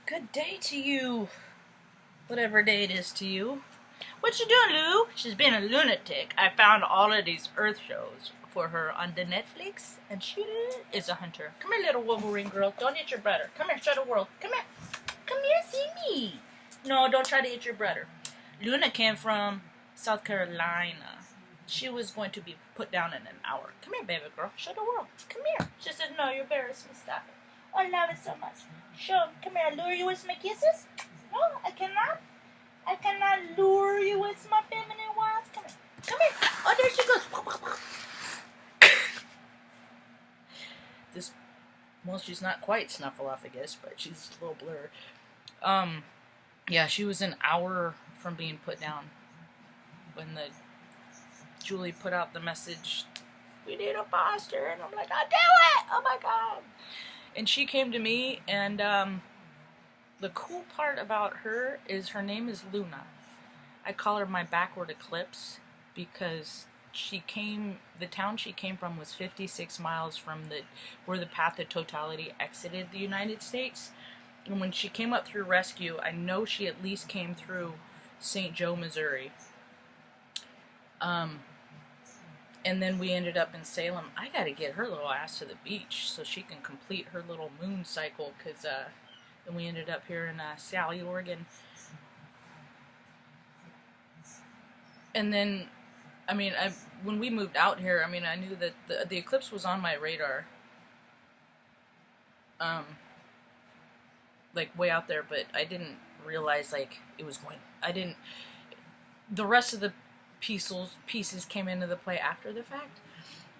Good day to you. Whatever day it is to you. What you doing, Lou? She's been a lunatic. I found all of these Earth shows for her on the Netflix, and she is a hunter. Come here, little Wolverine girl. Don't eat your brother. Come here, show the world. Come here. Come here, see me. No, don't try to eat your brother. Luna came from South Carolina. She was going to be put down in an hour. Come here, baby girl. Show the world. Come here. She said, no, you're embarrassing me. Stop it. I love it so much. Show. Come here. I lure you with my kisses? No, I cannot. I cannot lure you with my feminine wiles. Come here. Come here. Oh, there she goes. Well, she's not quite Snuffleupagus, I guess, but she's a little blur. Yeah, she was an hour from being put down when Julie put out the message, we need a foster, and I'm like, I'll do it! Oh my god! And she came to me, and the cool part about her is her name is Luna. I call her my backward eclipse because the town she came from was 56 miles from where the path of totality exited the United States. And when she came up through rescue, I know she at least came through St. Joe, Missouri. And then we ended up in Salem. I gotta get her little ass to the beach so she can complete her little moon cycle, because then we ended up here in Sally, Oregon. And then, I mean, when we moved out here, I mean, I knew that the eclipse was on my radar. Like, way out there, but I didn't realize, like, it was going... The rest of the pieces came into the play after the fact.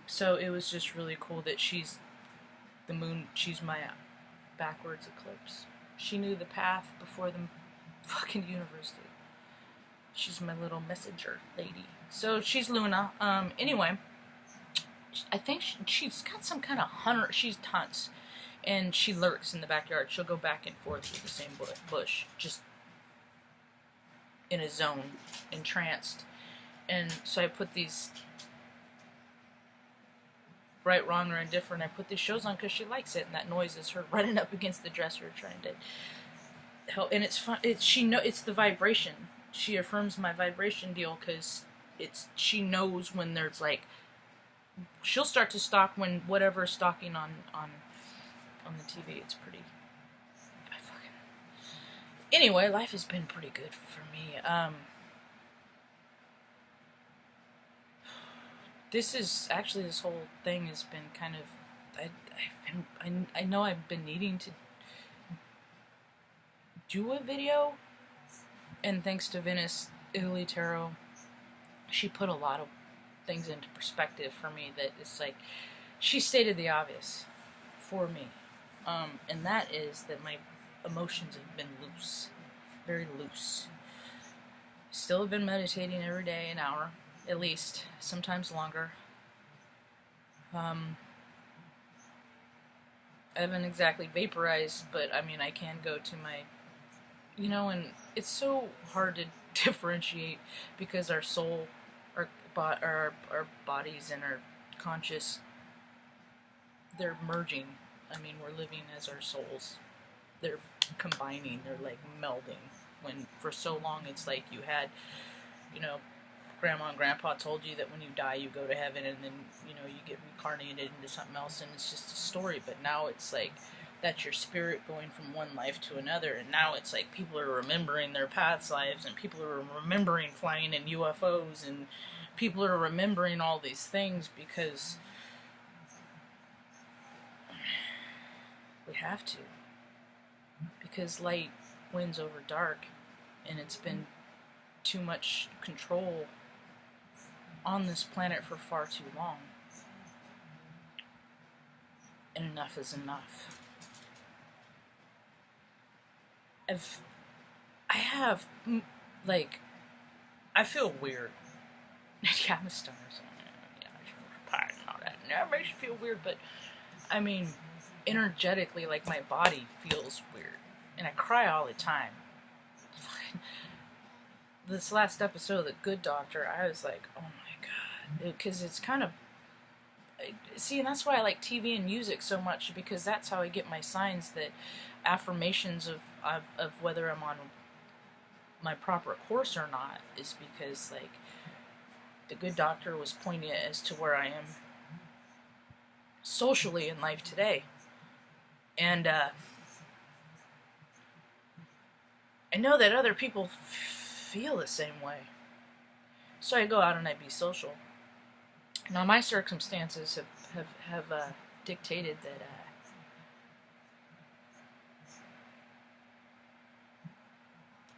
So it was just really cool that she's my backwards eclipse. She knew the path before the fucking universe did. She's my little messenger lady. So she's Luna. Anyway, I think she's got some kind of hunter. She hunts, and she lurks in the backyard. She'll go back and forth through the same bush, just in a zone, entranced. And so I put these, right, wrong, or indifferent, I put these shows on because she likes it, and that noise is her running up against the dresser trying to help. And it's fun. It's the vibration. She affirms my vibration deal because she knows when there's like, she'll start to stalk when whatever's stalking on the TV. It's pretty. Anyway, life has been pretty good for me. This whole thing has been kind of, I know I've been needing to do a video, and thanks to Venice Italy Tarot, she put a lot of things into perspective for me that it's like, she stated the obvious for me, and that is that my emotions have been loose, very loose. Still have been meditating every day, an hour. At least, sometimes longer. I haven't exactly vaporized, but I mean, I can go to my, and it's so hard to differentiate because our soul, our bodies and our conscious, they're merging. I mean, we're living as our souls. They're combining, they're like melding. When for so long it's like you had, Grandma and Grandpa told you that when you die you go to heaven, and then you get reincarnated into something else, and it's just a story. But now it's like that's your spirit going from one life to another, and now it's like people are remembering their past lives, and people are remembering flying in UFOs, and people are remembering all these things because we have to, because light wins over dark, and it's been too much control on this planet for far too long. And enough is enough. I feel weird. Yeah, I'm a stoner, so yeah, I should and all that. It makes you feel weird, but I mean, energetically, like my body feels weird. And I cry all the time. This last episode of The Good Doctor, I was like, oh my god. Because it's kind of, see, and that's why I like TV and music so much, because that's how I get my signs, that affirmations of whether I'm on my proper course or not, is because, like, the good doctor was pointing as to where I am socially in life today. And I know that other people feel the same way. So I go out and I be social. Now, my circumstances have dictated that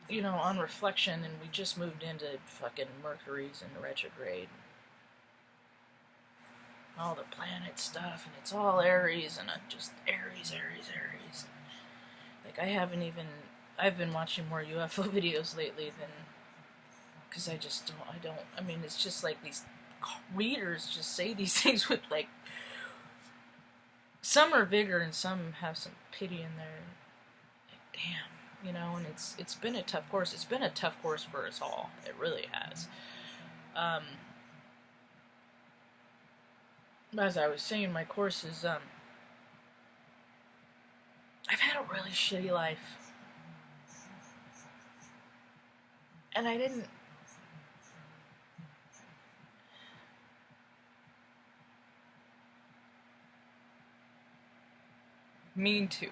you know, on reflection, and we just moved into fucking Mercury's in retrograde. All the planet stuff, and it's all Aries, and just Aries. Like, I've been watching more UFO videos lately than, because I mean, it's just like these readers just say these things with, like, some are vigor and some have some pity in there. Like, damn, you know, and it's been a tough course. It's been a tough course for us all. It really has. As I was saying, my course is, I've had a really shitty life. And I didn't mean to.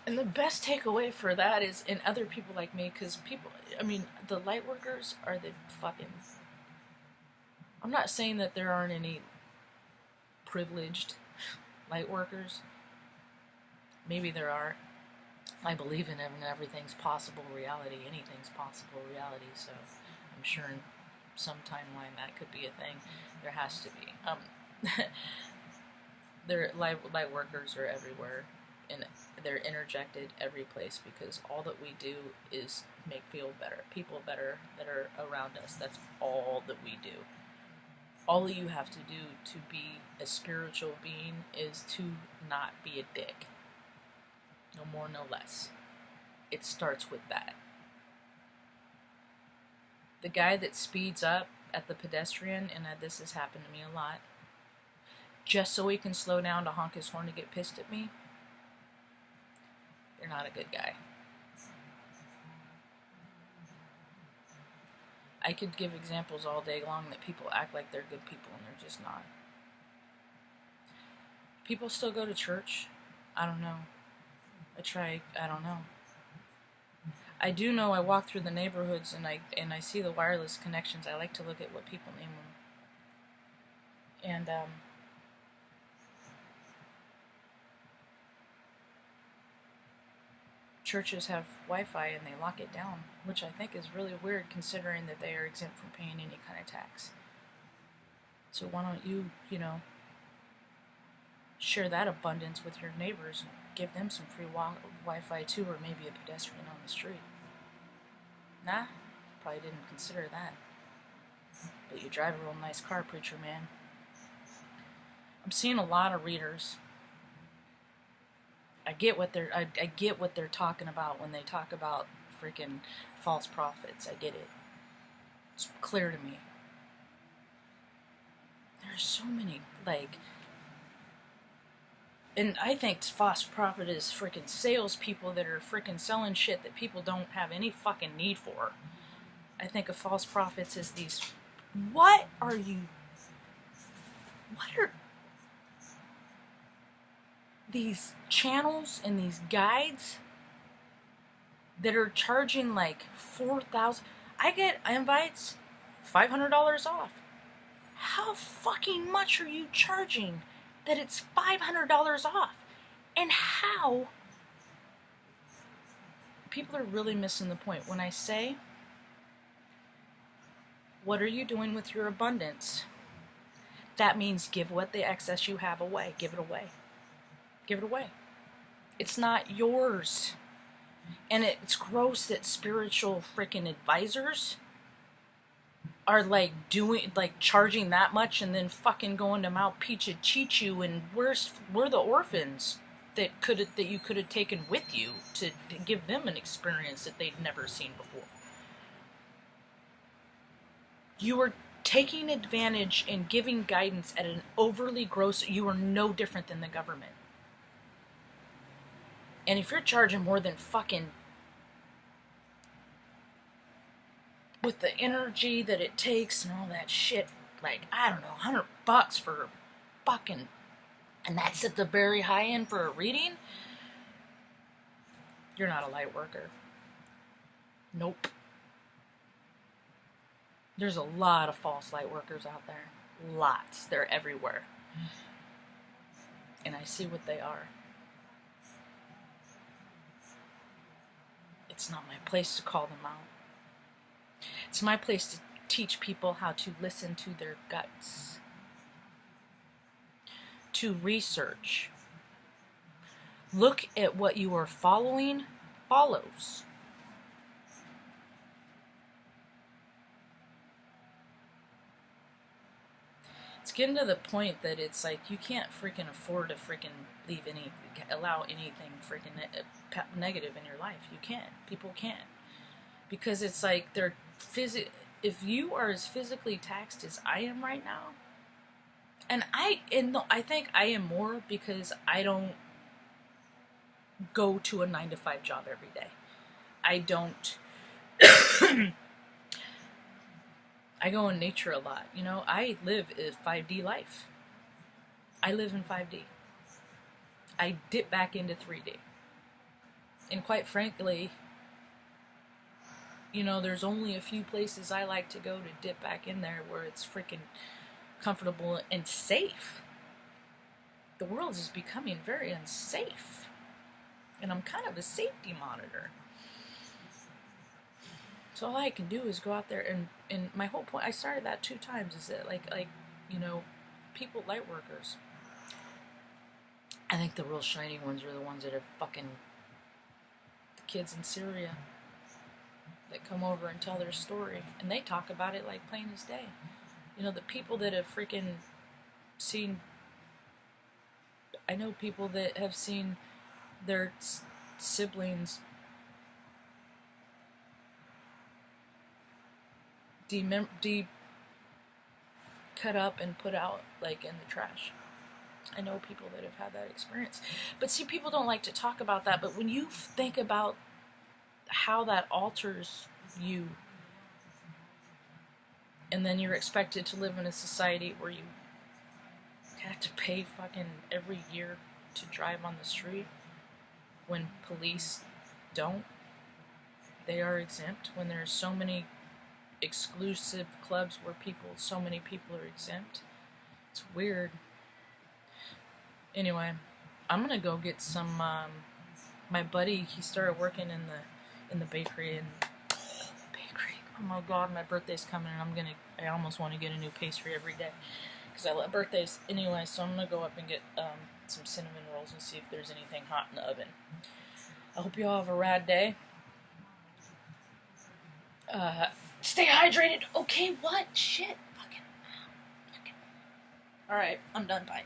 And the best takeaway for that is in other people like me, because people, I mean, the light workers are the fucking... I'm not saying that there aren't any privileged light workers. Maybe there are. I believe in everything's possible reality. Anything's possible reality, so I'm sure in some timeline that could be a thing. There has to be. Light workers are everywhere, and they're interjected every place, because all that we do is make people better that are around us. That's all that we do. All you have to do to be a spiritual being is to not be a dick. No more, no less. It starts with that. The guy that speeds up at the pedestrian, and this has happened to me a lot, just so he can slow down to honk his horn to get pissed at me, they're not a good guy. I could give examples all day long that people act like they're good people and they're just not. People still go to church. I don't know. I don't know. I do know I walk through the neighborhoods and I see the wireless connections. I like to look at what people name them. And churches have Wi-Fi and they lock it down, which I think is really weird considering that they are exempt from paying any kind of tax. So why don't you, share that abundance with your neighbors and give them some free Wi-Fi too, or maybe a pedestrian on the street. Nah, probably didn't consider that. But you drive a real nice car, preacher man. I'm seeing a lot of readers. I get what they're talking about when they talk about freaking false prophets. I get it. It's clear to me. There's so many, and I think false prophet is freaking salespeople that are freaking selling shit that people don't have any fucking need for. I think of false prophets as these, what are these channels and these guides that are charging like $4,000. I get invites, $500 off. How fucking much are you charging that it's $500 off? And how? People are really missing the point. When I say, what are you doing with your abundance? That means give what the excess you have away. Give it away. Give it away. It's not yours. And it's gross that spiritual freaking advisors are charging that much and then fucking going to Mount Picchu and we're the orphans that you could have taken with you to give them an experience that they'd never seen before. You are taking advantage and giving guidance at an overly gross. You are no different than the government. And if you're charging more than fucking, with the energy that it takes and all that shit, like, I don't know, $100 for fucking, and that's at the very high end for a reading, you're not a light worker. Nope. There's a lot of false light workers out there. Lots. They're everywhere. And I see what they are. It's not my place to call them out. It's my place to teach people how to listen to their guts, to research. Look at what you are following follows. It's getting to the point that it's like you can't freaking afford to freaking allow anything freaking negative in your life. You can't. People can't. Because it's like if you are as physically taxed as I am right now, and I think I am more because I don't go to a 9-to-5 job every day. I don't. I go in nature a lot. You know, I live a 5D life. I live in 5D. I dip back into 3D. And quite frankly, you know, there's only a few places I like to go to dip back in there where it's freaking comfortable and safe. The world is becoming very unsafe. And I'm kind of a safety monitor. So all I can do is go out there and my whole point, I started that 2 times, is that like, you know, people, light workers, I think the real shining ones are the ones that are fucking the kids in Syria that come over and tell their story, and they talk about it like plain as day. You know, the people that have freaking seen, I know people that have seen their siblings cut up and put out like in the trash. I know people that have had that experience. But see, people don't like to talk about that, but when you think about how that alters you, and then you're expected to live in a society where you have to pay fucking every year to drive on the street when police don't, they are exempt, when there's so many exclusive clubs where so many people are exempt. It's weird. Anyway, I'm gonna go get some. My buddy, he started working in the bakery, and oh my god, my birthday's coming, and I almost want to get a new pastry every day because I love birthdays. Anyway, so I'm gonna go up and get some cinnamon rolls and see if there's anything hot in the oven. I hope you all have a rad day. Stay hydrated. Okay, what? Shit. Fucking. Alright, I'm done. Bye.